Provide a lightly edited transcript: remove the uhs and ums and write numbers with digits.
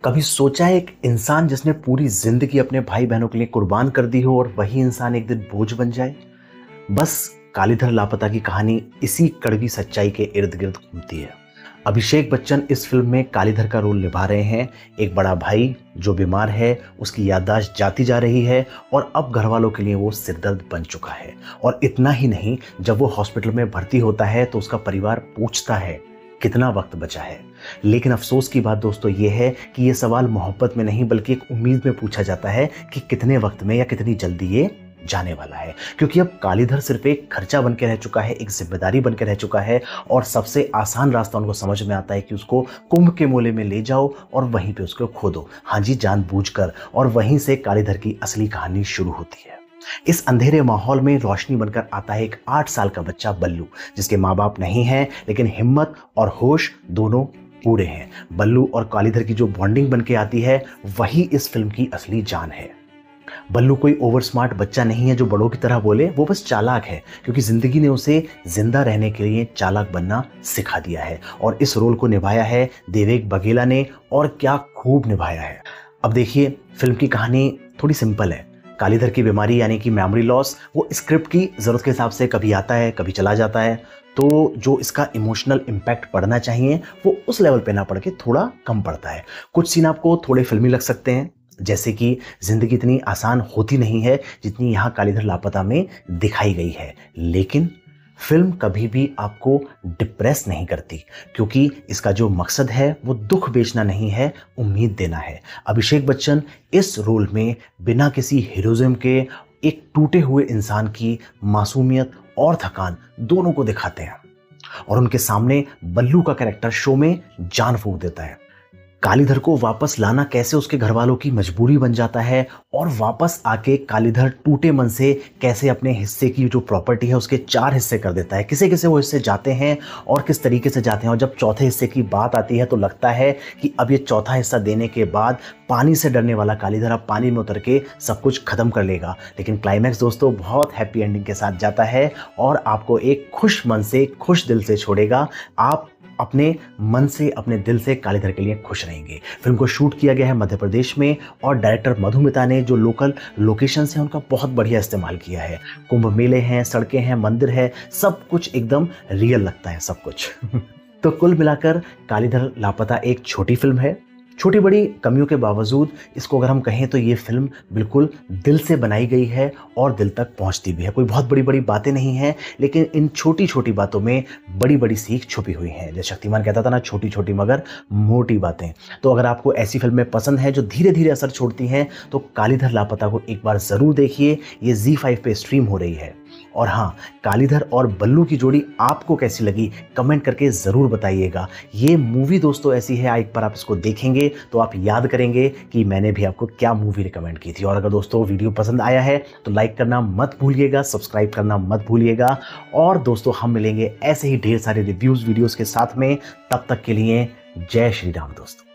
कभी सोचा है एक इंसान जिसने पूरी जिंदगी अपने भाई बहनों के लिए कुर्बान कर दी हो और वही इंसान एक दिन बोझ बन जाए। बस कालीधर लापता की कहानी इसी कड़वी सच्चाई के इर्द गिर्द घूमती है। अभिषेक बच्चन इस फिल्म में कालीधर का रोल निभा रहे हैं। एक बड़ा भाई जो बीमार है, उसकी याददाश्त जाती जा रही है और अब घर वालों के लिए वो सिरदर्द बन चुका है। और इतना ही नहीं, जब वो हॉस्पिटल में भर्ती होता है तो उसका परिवार पूछता है कितना वक्त बचा है। लेकिन अफसोस की बात दोस्तों ये है कि ये सवाल मोहब्बत में नहीं बल्कि एक उम्मीद में पूछा जाता है कि कितने वक्त में या कितनी जल्दी ये जाने वाला है। क्योंकि अब कालीधर सिर्फ एक खर्चा बन के रह चुका है, एक जिम्मेदारी बन के रह चुका है और सबसे आसान रास्ता उनको समझ में आता है कि उसको कुंभ के मोले में ले जाओ और वहीं पे उसको खो दो। हाँ जी, जानबूझकर। और वहीं से कालीधर की असली कहानी शुरू होती है। इस अंधेरे माहौल में रोशनी बनकर आता है एक 8 साल का बच्चा बल्लू, जिसके माँ बाप नहीं हैं लेकिन हिम्मत और होश दोनों पूरे हैं। बल्लू और कालीधर की जो बॉन्डिंग बन के आती है वही इस फिल्म की असली जान है। बल्लू कोई ओवर स्मार्ट बच्चा नहीं है जो बड़ों की तरह बोले, वो बस चालाक है क्योंकि जिंदगी ने उसे जिंदा रहने के लिए चालाक बनना सिखा दिया है। और इस रोल को निभाया है देवेक बघेला ने, और क्या खूब निभाया है। अब देखिए, फिल्म की कहानी थोड़ी सिंपल है। कालीधर की बीमारी यानी कि मेमोरी लॉस, वो स्क्रिप्ट की ज़रूरत के हिसाब से कभी आता है कभी चला जाता है। तो जो इसका इमोशनल इम्पैक्ट पड़ना चाहिए वो उस लेवल पे ना पड़ के थोड़ा कम पड़ता है। कुछ सीन आपको थोड़े फिल्मी लग सकते हैं, जैसे कि जिंदगी इतनी आसान होती नहीं है जितनी यहाँ कालीधर लापता में दिखाई गई है। लेकिन फिल्म कभी भी आपको डिप्रेस नहीं करती, क्योंकि इसका जो मकसद है वो दुख बेचना नहीं है, उम्मीद देना है। अभिषेक बच्चन इस रोल में बिना किसी हीरोइज्म के एक टूटे हुए इंसान की मासूमियत और थकान दोनों को दिखाते हैं। और उनके सामने बल्लू का कैरेक्टर शो में जान फूंक देता है। कालीधर को वापस लाना कैसे उसके घर वालों की मजबूरी बन जाता है, और वापस आके कालीधर टूटे मन से कैसे अपने हिस्से की जो प्रॉपर्टी है उसके 4 हिस्से कर देता है। किसे किसे वो हिस्से जाते हैं और किस तरीके से जाते हैं। और जब चौथे हिस्से की बात आती है तो लगता है कि अब ये चौथा हिस्सा देने के बाद पानी से डरने वाला कालीधर अब पानी में उतर के सब कुछ खत्म कर लेगा। लेकिन क्लाइमैक्स दोस्तों बहुत हैप्पी एंडिंग के साथ जाता है और आपको एक खुश मन से, खुश दिल से छोड़ेगा। आप अपने मन से, अपने दिल से कालीधर के लिए खुश रहेंगे। फिल्म को शूट किया गया है मध्य प्रदेश में, और डायरेक्टर मधुमिता ने जो लोकल लोकेशंस हैं उनका बहुत बढ़िया इस्तेमाल किया है। कुंभ मेले हैं, सड़कें हैं, मंदिर है, सब कुछ एकदम रियल लगता है सब कुछ। तो कुल मिलाकर कालीधर लापता एक छोटी फिल्म है। छोटी बड़ी कमियों के बावजूद इसको अगर हम कहें तो ये फिल्म बिल्कुल दिल से बनाई गई है और दिल तक पहुंचती भी है। कोई बहुत बड़ी बड़ी बातें नहीं हैं, लेकिन इन छोटी छोटी बातों में बड़ी बड़ी सीख छुपी हुई है। जैसे शक्तिमान कहता था ना, छोटी छोटी मगर मोटी बातें। तो अगर आपको ऐसी फिल्में पसंद हैं जो धीरे धीरे असर छोड़ती हैं तो कालीधर लापता को एक बार ज़रूर देखिए। ये ZEE5 पे स्ट्रीम हो रही है। और हाँ, कालीधर और बल्लू की जोड़ी आपको कैसी लगी कमेंट करके ज़रूर बताइएगा। ये मूवी दोस्तों ऐसी है, एक बार आप इसको देखेंगे तो आप याद करेंगे कि मैंने भी आपको क्या मूवी रिकमेंड की थी। और अगर दोस्तों वीडियो पसंद आया है तो लाइक करना मत भूलिएगा, सब्सक्राइब करना मत भूलिएगा। और दोस्तों हम मिलेंगे ऐसे ही ढेर सारे रिव्यूज़ वीडियोज़ के साथ में। तब तक के लिए जय श्री राम दोस्तों।